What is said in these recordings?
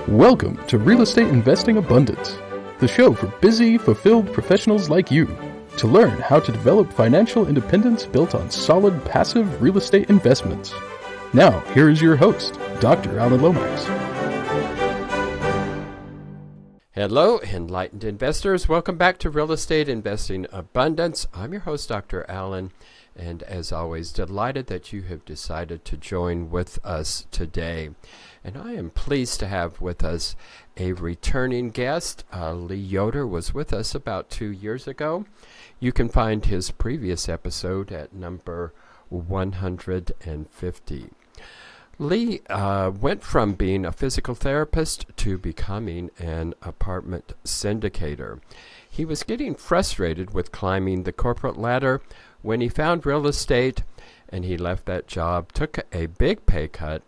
Welcome to Real Estate Investing Abundance, the show for busy, fulfilled professionals like you to learn how to develop financial independence built on solid, passive real estate investments. Now, here is your host, Dr. Alan Lomax. Hello, enlightened investors. Welcome back to Real Estate Investing Abundance. I'm your host, Dr. Alan, and as always, delighted that you have decided to join with us today. And I am pleased to have with us a returning guest. Lee Yoder was with us about 2 years ago. You can find his previous episode at number 150. Lee went from being a physical therapist to becoming an apartment syndicator. He was getting frustrated with climbing the corporate ladder when he found real estate, and he left that job, took a big pay cut,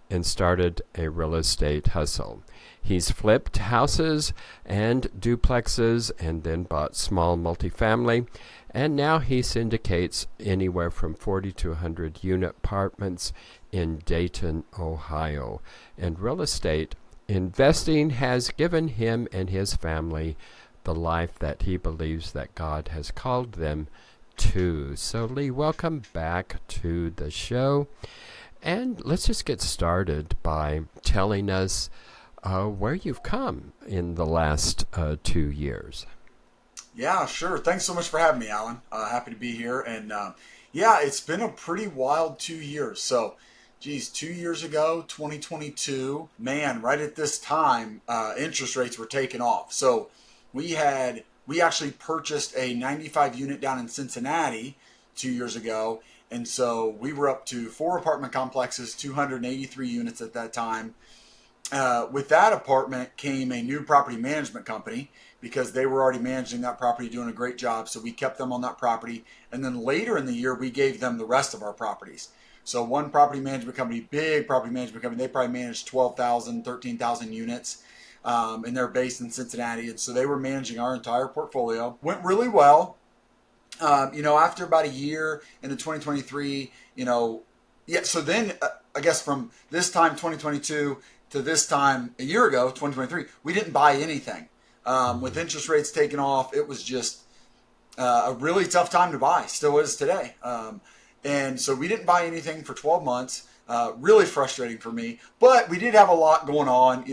and started a real estate hustle. He's flipped houses and duplexes and then bought small multifamily, and now he syndicates anywhere from 40 to 100 unit apartments in Dayton, Ohio. And real estate investing has given him and his family the life that he believes that God has called them to. So Lee, welcome back to the show. And let's just get started by telling us where you've come in the last 2 years. Yeah, sure. Thanks so much for having me, Alan. Happy to be here. And yeah, it's been a pretty wild 2 years. So, 2 years ago, 2022, man, right at this time, interest rates were taking off. So we actually purchased a 95 unit down in Cincinnati 2 years ago. And so we were up to 4 apartment complexes, 283 units at that time. With that apartment came a new property management company because they were already managing that property, doing a great job. So we kept them on that property. And then later in the year, we gave them the rest of our properties. So one property management company, big property management company, they probably managed 12,000, 13,000 units. And they're based in Cincinnati. And so they were managing our entire portfolio. Went really well. After about a year into 2023, so then I guess from this time, 2022 to this time a year ago, 2023, we didn't buy anything. With interest rates taking off, it was just a really tough time to buy, still is today. And so we didn't buy anything for 12 months, really frustrating for me, but we did have a lot going on,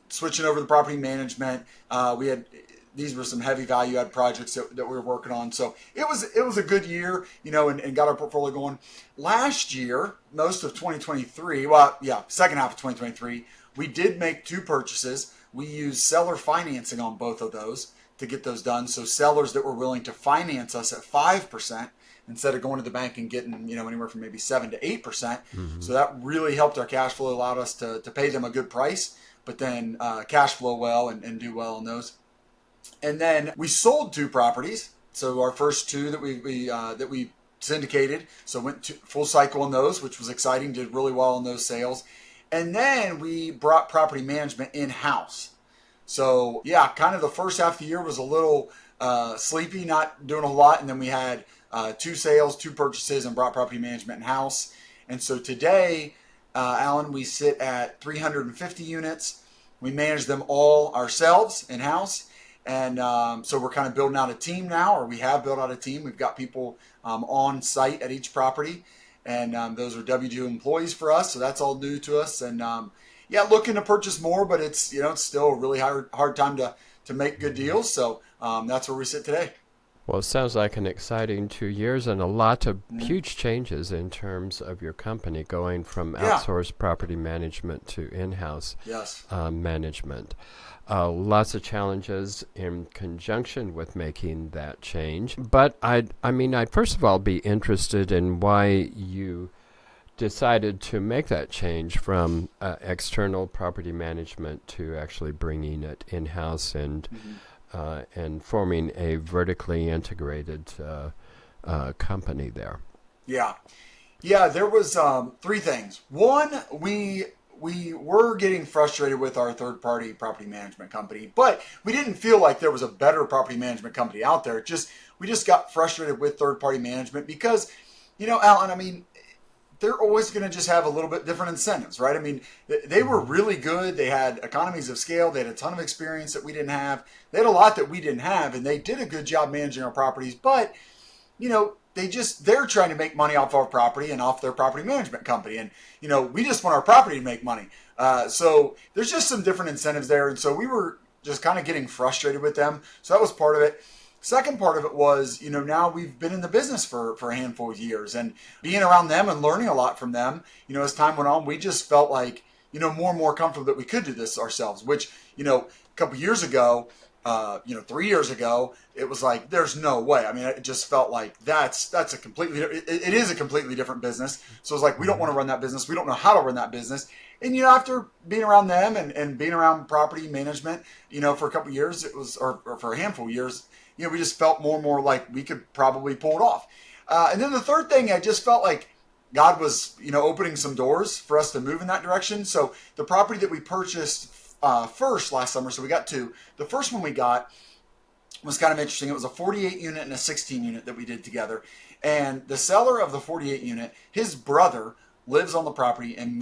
switching over the property management. These were some heavy value add projects that we were working on. So it was a good year, and got our portfolio going. Last year, most of 2023, second half of 2023, we did make 2 purchases. We used seller financing on both of those to get those done. So sellers that were willing to finance us at 5% instead of going to the bank and getting, anywhere from maybe 7 to 8%. Mm-hmm. So that really helped our cash flow, allowed us to pay them a good price, but then cash flow well and do well on those. And then we sold 2 properties. So our first 2 that we syndicated, so went to full cycle on those, which was exciting, did really well on those sales. And then we brought property management in-house. So yeah, kind of the first half of the year was a little sleepy, not doing a lot. And then we had 2 sales, 2 purchases, and brought property management in-house. And so today, Alan, we sit at 350 units. We manage them all ourselves in-house. And so we're kind of building out a team now, or we have built out a team. We've got people on site at each property, and those are W-2 employees for us. So that's all new to us. And looking to purchase more, but it's still a really hard time to make good deals. So that's where we sit today. Well, it sounds like an exciting 2 years and a lot of huge changes in terms of your company going from outsourced property management to in-house management. Lots of challenges in conjunction with making that change. But I'd first of all be interested in why you decided to make that change from external property management to actually bringing it in-house and forming a vertically integrated company there. Yeah, there was 3 things. One, we were getting frustrated with our third-party property management company, but we didn't feel like there was a better property management company out there. We just got frustrated with third-party management because, Alan, they're always going to just have a little bit different incentives, right? I mean, they were really good. They had economies of scale. They had a ton of experience that we didn't have. They had a lot that we didn't have, and they did a good job managing our properties. But, they're trying to make money off our property and off their property management company. And, we just want our property to make money. So there's just some different incentives there. And so we were just kind of getting frustrated with them. So that was part of it. Second part of it was, now we've been in the business for a handful of years, and being around them and learning a lot from them, as time went on, we just felt like, more and more comfortable that we could do this ourselves, which, a couple years ago, 3 years ago, it was like, there's no way. I mean, it just felt like it is a completely different business. So it's like, we don't want to run that business. We don't know how to run that business. And, after being around them and being around property management, for a couple of years, it was, or for a handful of years, we just felt more and more like we could probably pull it off. And then the third thing, I just felt like God was, opening some doors for us to move in that direction. So the property that we purchased first last summer, so we got two. The first one we got was kind of interesting. It was a 48 unit and a 16 unit that we did together. And the seller of the 48 unit, his brother lives on the property and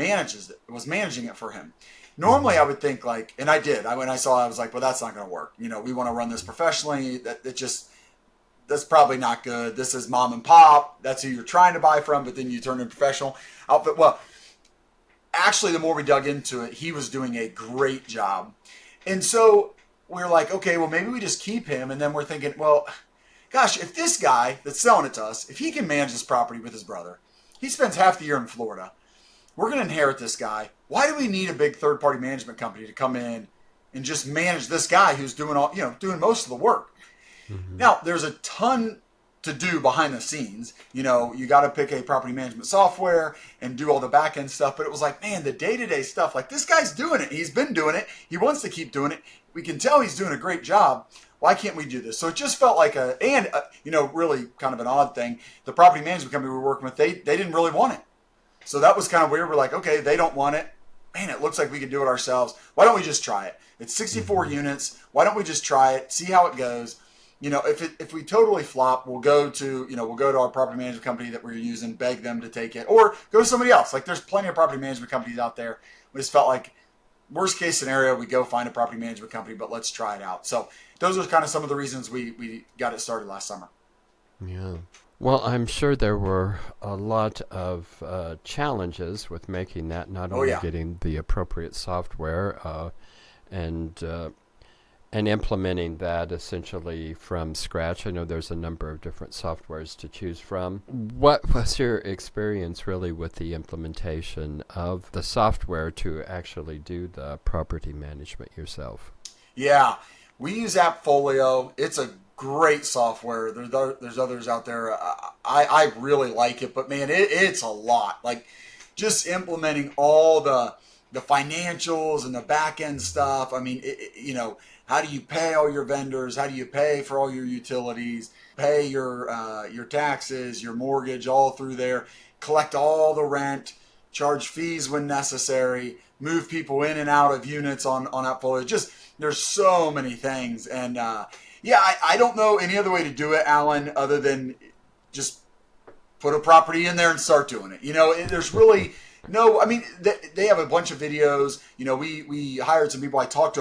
was managing it for him. Normally, I would think when I saw it, I was like, well, that's not going to work. We want to run this professionally. That's probably not good. This is mom and pop. That's who you're trying to buy from, but then you turn in professional outfit. Well, actually, the more we dug into it, he was doing a great job. And so we're like, okay, well, maybe we just keep him. And then we're thinking, well, gosh, if this guy that's selling it to us, if he can manage this property with his brother, he spends half the year in Florida. We're going to inherit this guy. Why do we need a big third-party management company to come in and just manage this guy who's doing doing most of the work? Mm-hmm. Now, there's a ton to do behind the scenes. You got to pick a property management software and do all the back-end stuff. But it was like, man, the day-to-day stuff, like this guy's doing it. He's been doing it. He wants to keep doing it. We can tell he's doing a great job. Why can't we do this? So it just felt like really kind of an odd thing. The property management company we were working with, they didn't really want it. So that was kind of weird. We're like, okay, they don't want it. Man, it looks like we could do it ourselves. Why don't we just try it? It's 64 units. Why don't we just try it, see how it goes? If we totally flop, we'll go to our property management company that we're using, beg them to take it, or go to somebody else. Like there's plenty of property management companies out there. We just felt like worst case scenario, we go find a property management company, but let's try it out. So those are kind of some of the reasons we got it started last summer. Yeah. Well, I'm sure there were a lot of challenges with making that, not only getting the appropriate software and implementing that essentially from scratch. I know there's a number of different softwares to choose from. What was your experience really with the implementation of the software to actually do the property management yourself? Yeah, we use AppFolio. It's a great software. There's others out there. I really like it, but man, it's a lot. Like just implementing all the financials and the back end stuff. I mean, how do you pay all your vendors? How do you pay for all your utilities? Pay your taxes, your mortgage, all through there. Collect all the rent. Charge fees when necessary. Move people in and out of units on AppFolio. Just there's so many things, and I don't know any other way to do it, Alan, other than just put a property in there and start doing it. There's really no. I mean, they have a bunch of videos. We hired some people. I talked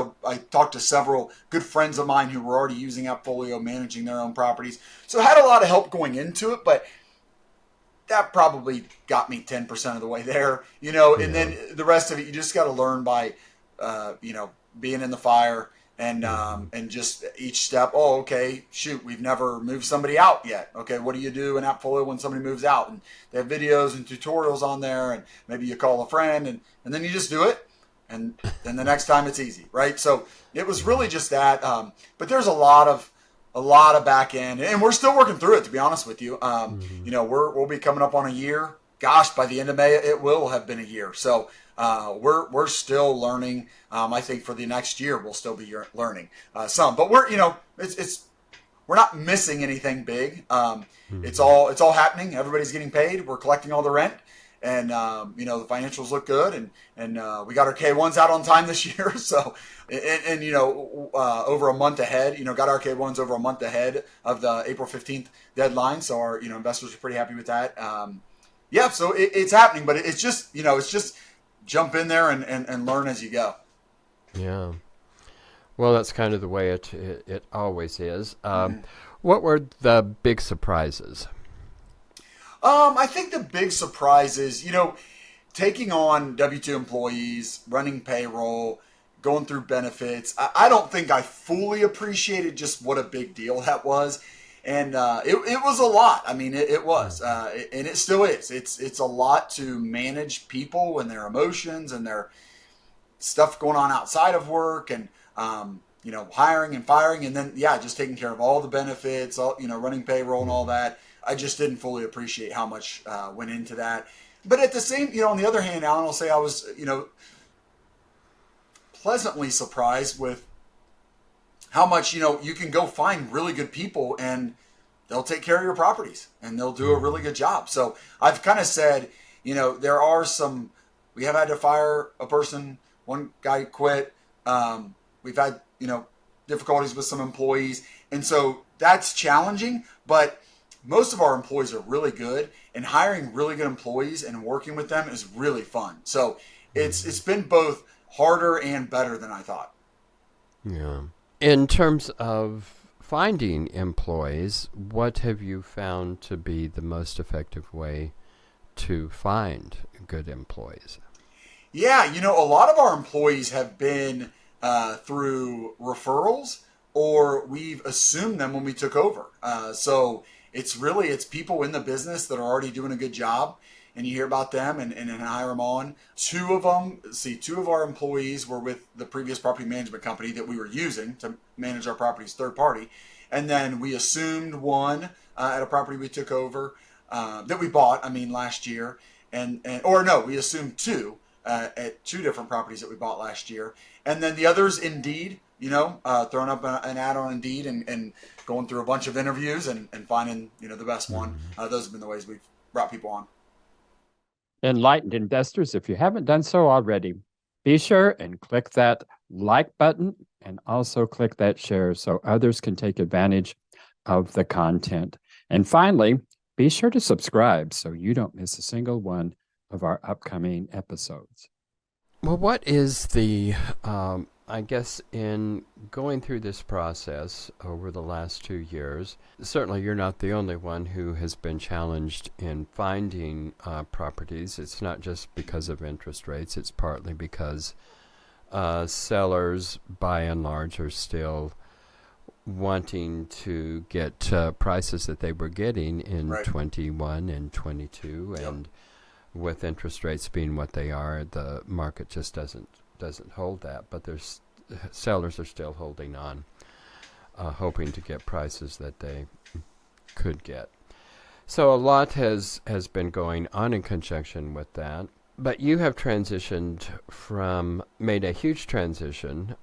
to several good friends of mine who were already using AppFolio, managing their own properties. So I had a lot of help going into it, but that probably got me 10% of the way there. And then the rest of it, you just got to learn by, being in the fire. And just each step, okay, shoot, we've never moved somebody out yet. Okay, what do you do in AppFolio when somebody moves out? And they have videos and tutorials on there, and maybe you call a friend, and then you just do it, and then the next time it's easy, right? So it was really just that. But there's a lot of back end, and we're still working through it, to be honest with you. We'll be coming up on a year. Gosh, by the end of May, it will have been a year. So we're still learning. I think for the next year we'll still be learning some, but we're not missing anything big. It's all happening. Everybody's getting paid. We're collecting all the rent, and the financials look good, and we got our K1s out on time this year. So over a month ahead. Got our K1s over a month ahead of the April 15th deadline. So our investors are pretty happy with that. Yeah, so it's happening, but it's just, it's just jump in there and learn as you go. Yeah. Well, that's kind of the way it always is. What were the big surprises? I think the big surprise is, taking on W-2 employees, running payroll, going through benefits. I don't think I fully appreciated just what a big deal that was. And it was a lot. I mean, it was, and it still is. It's a lot to manage people and their emotions and their stuff going on outside of work, and hiring and firing, and then just taking care of all the benefits, all running payroll and all that. I just didn't fully appreciate how much went into that. But at the same, on the other hand, Alan will say I was, pleasantly surprised with how much, you can go find really good people and they'll take care of your properties and they'll do a really good job. So I've kind of said, there are we have had to fire a person. One guy quit. We've had, difficulties with some employees. And so that's challenging, but most of our employees are really good, and hiring really good employees and working with them is really fun. So it's been both harder and better than I thought. Yeah. In terms of finding employees, what have you found to be the most effective way to find good employees? Yeah, a lot of our employees have been through referrals, or we've assumed them when we took over. So it's people in the business that are already doing a good job, and you hear about them and hire them on. Two of our employees were with the previous property management company that we were using to manage our properties third party. And then we assumed one at a property we took over that we bought, last year. We assumed two at two different properties that we bought last year. And then the others, Indeed, throwing up an ad on Indeed and going through a bunch of interviews and finding, the best one. Those have been the ways we've brought people on. Enlightened investors, if you haven't done so already, be sure and click that like button and also click that share so others can take advantage of the content. And finally, be sure to subscribe so you don't miss a single one of our upcoming episodes. Well, what is the, I guess, in going through this process over the last 2 years, certainly you're not the only one who has been challenged in finding properties. It's not just because of interest rates. It's partly because sellers, by and large, are still wanting to get prices that they were getting in 21 and 22, and with interest rates being what they are, the market just doesn't hold that. But there's sellers are still holding on, hoping to get prices that they could get. So a lot has been going on in conjunction with that. But you have made a huge transition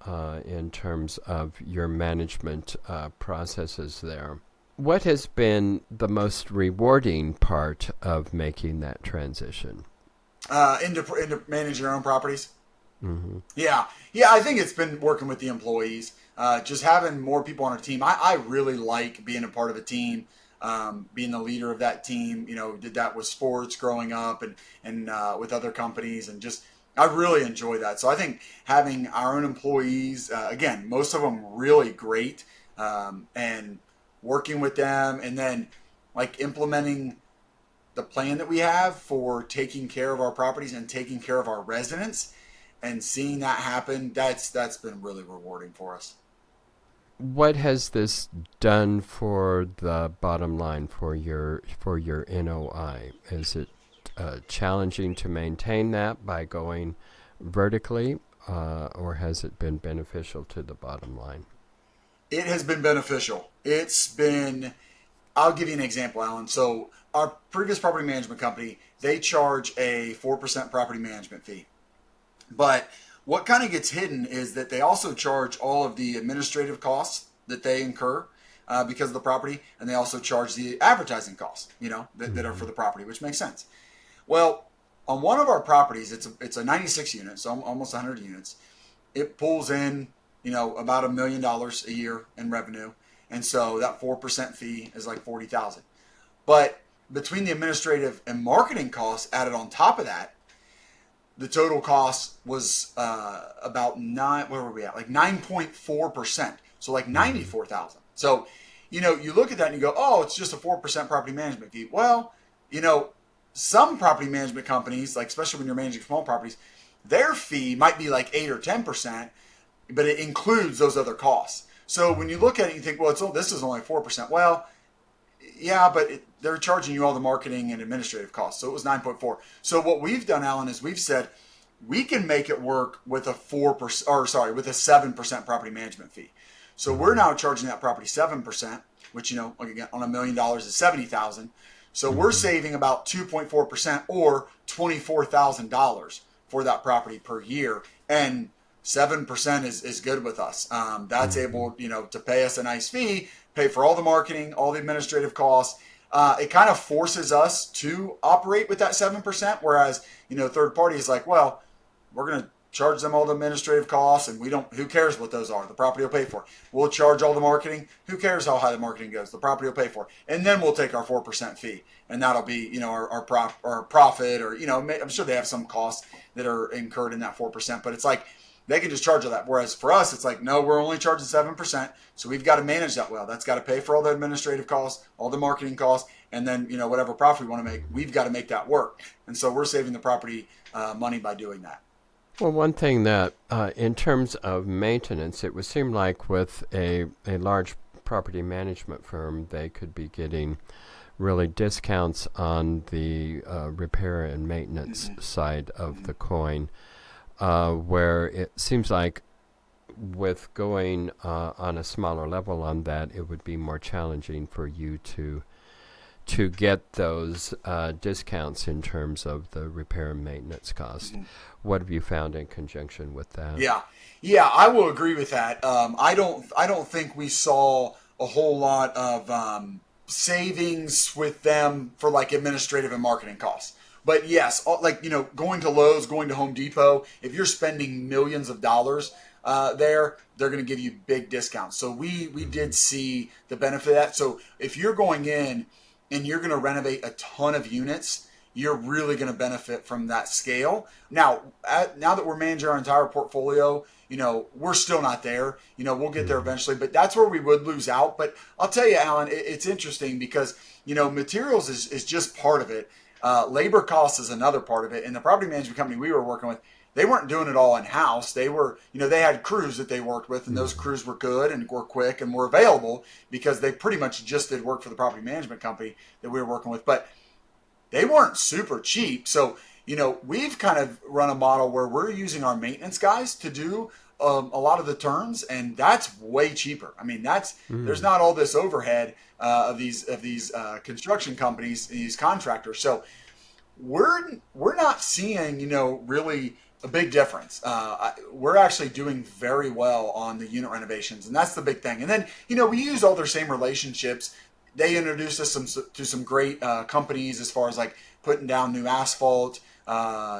in terms of your management processes there. What has been the most rewarding part of making that transition? Into managing your own properties? Mm-hmm. Yeah, I think it's been working with the employees, just having more people on our team. I really like being a part of a team, being the leader of that team. Did that with sports growing up and with other companies, and just I really enjoy that. So I think having our own employees, again, most of them really great, and working with them, and then like implementing the plan that we have for taking care of our properties and taking care of our residents, and seeing that happen, that's been really rewarding for us. What has this done for the bottom line for your NOI? Is it challenging to maintain that by going vertically, or has it been beneficial to the bottom line? It has been beneficial. I'll give you an example, Alan. So our previous property management company, they charge a 4% property management fee. But what kind of gets hidden is that they also charge all of the administrative costs that they incur because of the property, and they also charge the advertising costs, that are for the property, which makes sense. Well, on one of our properties, it's a 96 unit, so almost 100 units. It pulls in, about $1 million a year in revenue, and so that 4% fee is like $40,000. But between the administrative and marketing costs added on top of that, the total cost was about where were we at? Like 9.4%. So like 94,000. So, you look at that and you go, oh, it's just a 4% property management fee. Well, some property management companies, like especially when you're managing small properties, their fee might be like 8 or 10%, but it includes those other costs. So when you look at it, you think, well, this is only 4%. Well, yeah, but they're charging you all the marketing and administrative costs. So it was 9.4. So what we've done, Alan, is we've said we can make it work with a 7% property management fee. So we're now charging that property 7%, which, again, on $1 million is 70,000. So we're saving about 2.4% or $24,000 for that property per year. And 7% is good with us. That's able, to pay us a nice fee, pay for all the marketing, all the administrative costs. It kind of forces us to operate with that 7%. Whereas, third party is like, well, we're going to charge them all the administrative costs, and who cares what those are? The property will pay for it. We'll charge all the marketing. Who cares how high the marketing goes? The property will pay for it. And then we'll take our 4% fee, and that'll be, our profit, or, I'm sure they have some costs that are incurred in that 4%, but it's like, they can just charge all that. Whereas for us, it's like, no, we're only charging 7%. So we've got to manage that well. That's got to pay for all the administrative costs, all the marketing costs, and then, whatever profit we want to make, we've got to make that work. And so we're saving the property money by doing that. Well, one thing that, in terms of maintenance, it would seem like with a large property management firm, they could be getting really discounts on the repair and maintenance side of the coin, where it seems like with going on a smaller level on that, it would be more challenging for you to get those discounts in terms of the repair and maintenance costs. What have you found in conjunction with that? Yeah, I will agree with that. I don't think we saw a whole lot of savings with them for like administrative and marketing costs. But yes, like, going to Lowe's, going to Home Depot, if you're spending millions of dollars they're going to give you big discounts. So we did see the benefit of that. So if you're going in and you're going to renovate a ton of units, you're really going to benefit from that scale. Now that we're managing our entire portfolio, we're still not there. We'll get there eventually, but that's where we would lose out. But I'll tell you, Alan, it's interesting because, materials is just part of it. Labor costs is another part of it. And the property management company we were working with, they weren't doing it all in-house. They were, they had crews that they worked with, and those crews were good and were quick and were available because they pretty much just did work for the property management company that we were working with. But they weren't super cheap. So, we've kind of run a model where we're using our maintenance guys to do a lot of the turns, and that's way cheaper. I mean, there's not all this overhead of these construction companies, these contractors. So we're not seeing, really a big difference. We're actually doing very well on the unit renovations, and that's the big thing. And then, we use all their same relationships. They introduced us to some great companies as far as like putting down new asphalt,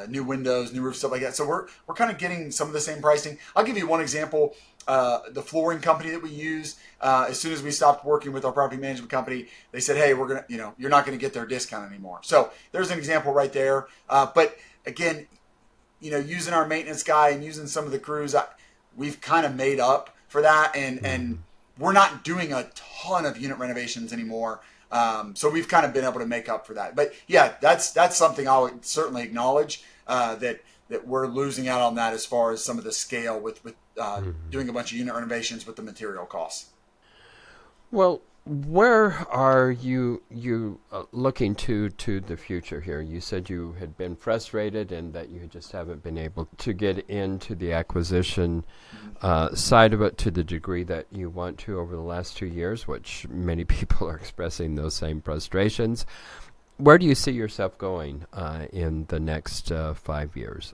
new windows, new roofs, stuff like that. So we're kind of getting some of the same pricing. I'll give you one example. The flooring company that we use, as soon as we stopped working with our property management company, they said, hey, we're going to, you're not going to get their discount anymore. So there's an example right there. But again, using our maintenance guy and using some of the crews, we've kind of made up for that. And we're not doing a ton of unit renovations anymore. So we've kind of been able to make up for that. But yeah, that's something I would certainly acknowledge, that we're losing out on that as far as some of the scale with doing a bunch of unit renovations with the material costs. Well, where are you looking to the future here? You said you had been frustrated and that you just haven't been able to get into the acquisition side of it to the degree that you want to over the last 2 years, which many people are expressing those same frustrations. Where do you see yourself going in the next 5 years?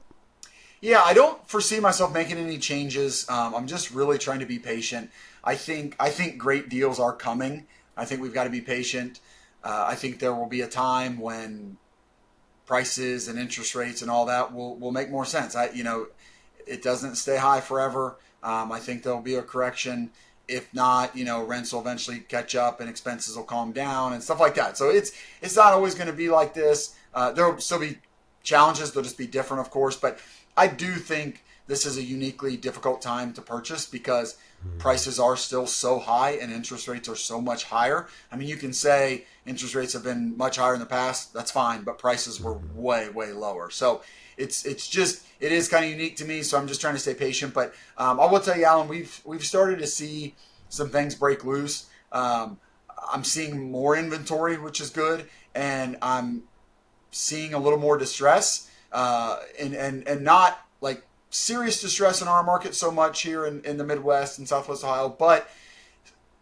Yeah, I don't foresee myself making any changes. I'm just really trying to be patient. I think great deals are coming. I think we've got to be patient. I think there will be a time when prices and interest rates and all that will make more sense. It doesn't stay high forever. I think there'll be a correction, if not, rents will eventually catch up and expenses will calm down and stuff like that. So it's not always going to be like this. There will still be challenges. They'll just be different, of course. But I do think this is a uniquely difficult time to purchase because prices are still so high and interest rates are so much higher. I mean, you can say interest rates have been much higher in the past. That's fine, but prices were way, way lower. So it is kind of unique to me. So I'm just trying to stay patient. But I will tell you, Alan, we've started to see some things break loose. I'm seeing more inventory, which is good, and I'm seeing a little more distress, and not like serious distress in our market so much here in the Midwest and Southwest Ohio, but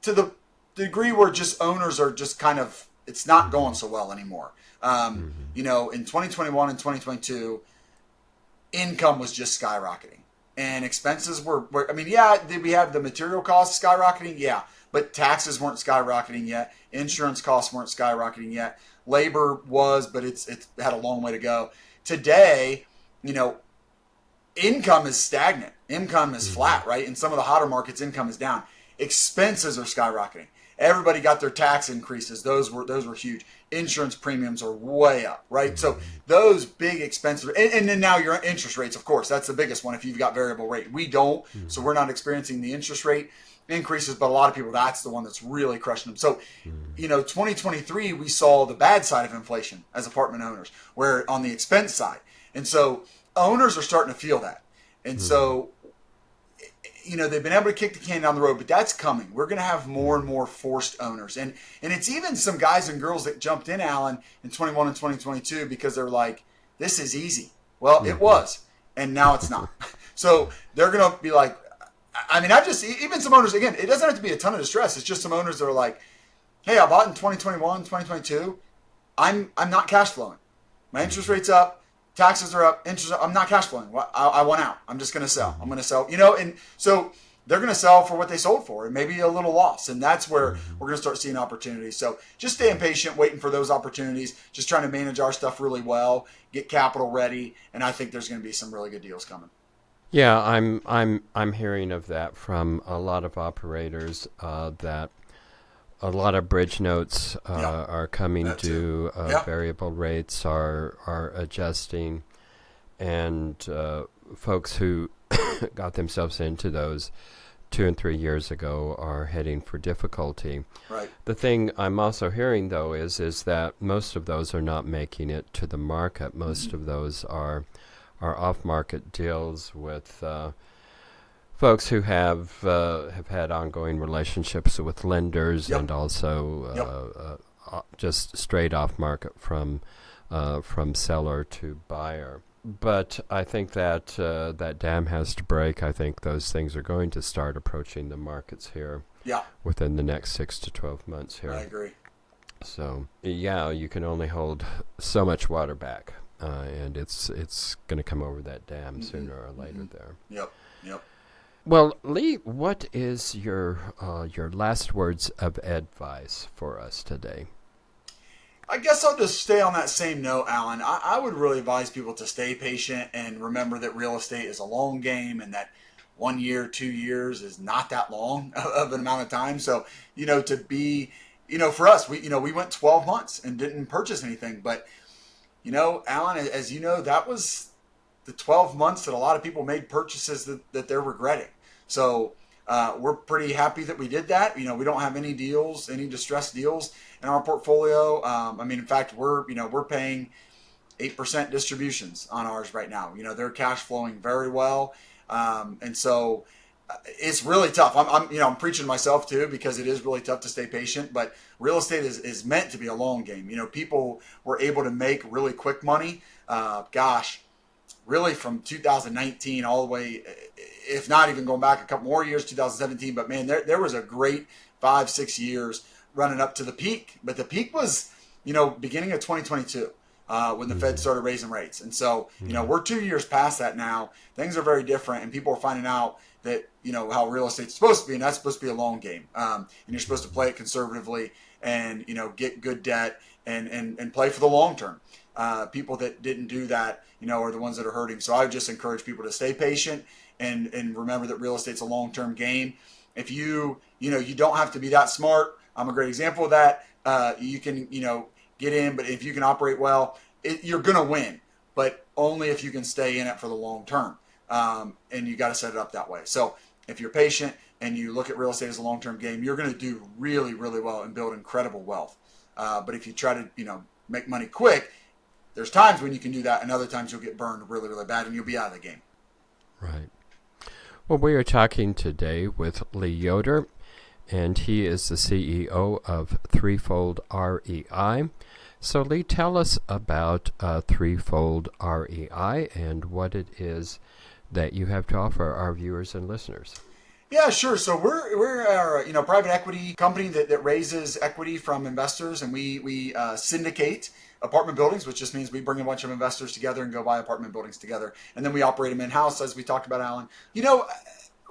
to the degree where just owners are just kind of, it's not going so well anymore. In 2021 and 2022, income was just skyrocketing and expenses were I mean, yeah, did we have the material costs skyrocketing? Yeah, but taxes weren't skyrocketing yet. Insurance costs weren't skyrocketing yet. Labor was, but it's had a long way to go. Today, income is stagnant. Income is flat, right? In some of the hotter markets, income is down. Expenses are skyrocketing. Everybody got their tax increases. Those were huge. Insurance premiums are way up, right? So those big expenses, and then now your interest rates, of course, that's the biggest one if you've got variable rate. We don't, so we're not experiencing the interest rate increases, but a lot of people, that's the one that's really crushing them. So, 2023, we saw the bad side of inflation as apartment owners, where on the expense side. And so owners are starting to feel that. And so, they've been able to kick the can down the road, but that's coming. We're going to have more and more forced owners. And it's even some guys and girls that jumped in, Alan, in 21 and 2022 because they're like, this is easy. Well, it was, and now it's not. So they're going to be like, I mean, even some owners, again, it doesn't have to be a ton of distress. It's just some owners that are like, hey, I bought in 2021, 2022. I'm not cash flowing. My interest rate's up. Taxes are up. I'm not cash flowing. I want out. I'm just going to sell. I'm going to sell. And so they're going to sell for what they sold for and maybe a little loss. And that's where we're going to start seeing opportunities. So just staying patient, waiting for those opportunities, just trying to manage our stuff really well, get capital ready. And I think there's going to be some really good deals coming. Yeah, I'm hearing of that from a lot of operators that a lot of bridge notes are coming due. Variable rates are adjusting, and folks who got themselves into those 2 and 3 years ago are heading for difficulty. Right. The thing I'm also hearing, though, is that most of those are not making it to the market. Most of those are off-market deals with folks who have had ongoing relationships with lenders and also just straight off-market from seller to buyer. But I think that that dam has to break. I think those things are going to start approaching the markets here within the next 6 to 12 months here. I agree. So, you can only hold so much water back. And it's going to come over that dam sooner or later there. Yep. Well, Lee, what is your last words of advice for us today? I guess I'll just stay on that same note, Alan. I would really advise people to stay patient and remember that real estate is a long game and that 1 year, 2 years is not that long of an amount of time. So, to be, for us, we went 12 months and didn't purchase anything, but Alan, as you know, that was the 12 months that a lot of people made purchases that they're regretting. So we're pretty happy that we did that. We don't have any distressed deals in our portfolio. In fact, we're paying 8% distributions on ours right now. They're cash flowing very well. And so it's really tough. I'm preaching to myself too, because it is really tough to stay patient, but real estate is meant to be a long game. People were able to make really quick money. Really from 2019 all the way, if not even going back a couple more years, 2017, but man, there was a great 5-6 years running up to the peak, but the peak was, beginning of 2022. When the Fed started raising rates. And so, we're 2 years past that now. Things are very different, and people are finding out that, how real estate's supposed to be, and that's supposed to be a long game. And you're supposed to play it conservatively and, get good debt and play for the long term. People that didn't do that, are the ones that are hurting. So I would just encourage people to stay patient and remember that real estate's a long-term game. if you don't have to be that smart. I'm a great example of that. You can, get in, but if you can operate well, you're going to win, but only if you can stay in it for the long term. And you got to set it up that way. So if you're patient and you look at real estate as a long-term game, you're going to do really, really well and build incredible wealth. But if you try to, make money quick, there's times when you can do that, and other times you'll get burned really, really bad, and you'll be out of the game. Right. Well, we are talking today with Lee Yoder, and he is the CEO of Threefold REI. So, Lee, tell us about Threefold REI and what it is that you have to offer our viewers and listeners. Yeah, sure. So we're a private equity company that raises equity from investors, and we syndicate apartment buildings, which just means we bring a bunch of investors together and go buy apartment buildings together, and then we operate them in-house, as we talked about, Alan.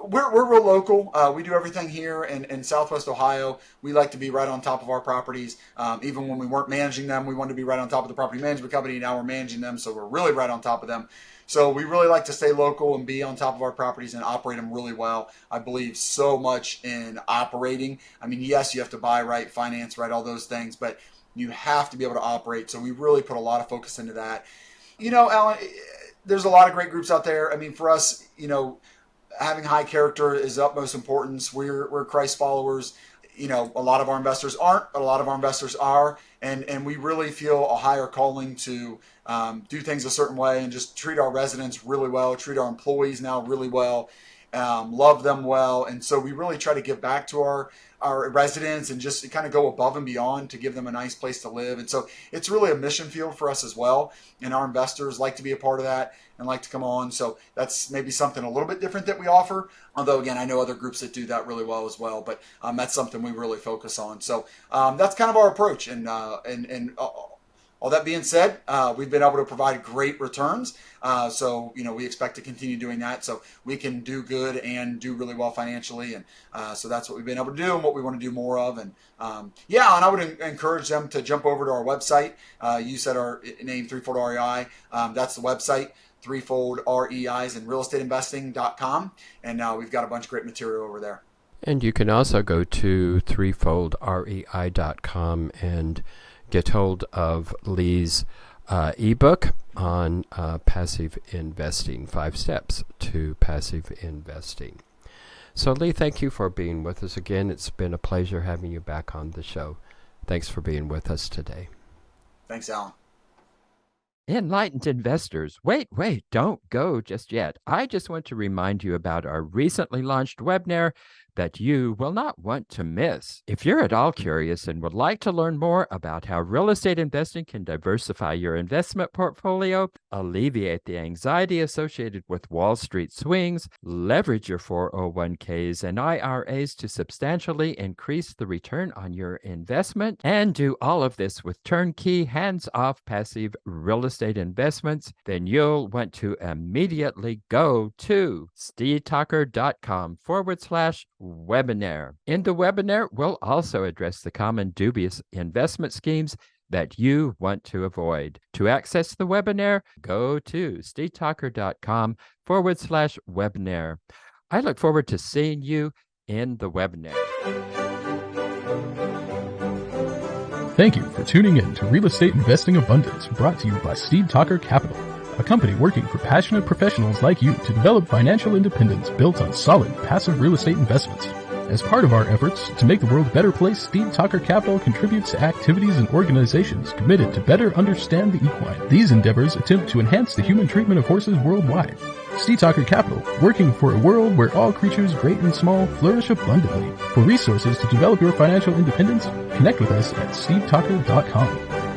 We're real local. We do everything here in Southwest Ohio. We like to be right on top of our properties. Even when we weren't managing them, we wanted to be right on top of the property management company. Now we're managing them, so we're really right on top of them. So we really like to stay local and be on top of our properties and operate them really well. I believe so much in operating. I mean, yes, you have to buy right, finance right, all those things, but you have to be able to operate. So we really put a lot of focus into that. Alan, there's a lot of great groups out there. I mean, for us, having high character is of utmost importance. We're Christ followers. A lot of our investors aren't, but a lot of our investors are. And we really feel a higher calling to do things a certain way and just treat our residents really well, treat our employees now really well, love them well. And so we really try to give back to our residents and just kind of go above and beyond to give them a nice place to live. And so it's really a mission field for us as well. And our investors like to be a part of that and like to come on. So that's maybe something a little bit different that we offer. Although, again, I know other groups that do that really well as well. But that's something we really focus on. So that's kind of our approach. And all that being said, we've been able to provide great returns. So we expect to continue doing that so we can do good and do really well financially. And so that's what we've been able to do and what we want to do more of. And and I would encourage them to jump over to our website. You said our name, Threefold REI. That's the website. Threefold REIs and realestateinvesting.com. And we've got a bunch of great material over there. And you can also go to threefoldrei.com and get hold of Lee's ebook on passive investing, 5 steps to passive investing. So, Lee, thank you for being with us again. It's been a pleasure having you back on the show. Thanks for being with us today. Thanks, Alan. Enlightened investors, wait, don't go just yet. I just want to remind you about our recently launched webinar that you will not want to miss. If you're at all curious and would like to learn more about how real estate investing can diversify your investment portfolio, alleviate the anxiety associated with Wall Street swings, leverage your 401ks and IRAs to substantially increase the return on your investment, and do all of this with turnkey, hands-off passive real estate investments, then you'll want to immediately go to steedtalker.com/webinar. In the webinar, we'll also address the common dubious investment schemes that you want to avoid. To access the webinar, go to steedtalker.com/webinar. I look forward to seeing you in the webinar. Thank you for tuning in to Real Estate Investing Abundance, brought to you by Steve Talker Capital, a company working for passionate professionals like you to develop financial independence built on solid passive real estate investments. As part of our efforts to make the world a better place, Steve Talker Capital contributes to activities and organizations committed to better understand the equine. These endeavors attempt to enhance the human treatment of horses worldwide. Steve Talker Capital, working for a world where all creatures, great and small, flourish abundantly. For resources to develop your financial independence, connect with us at stevetalker.com.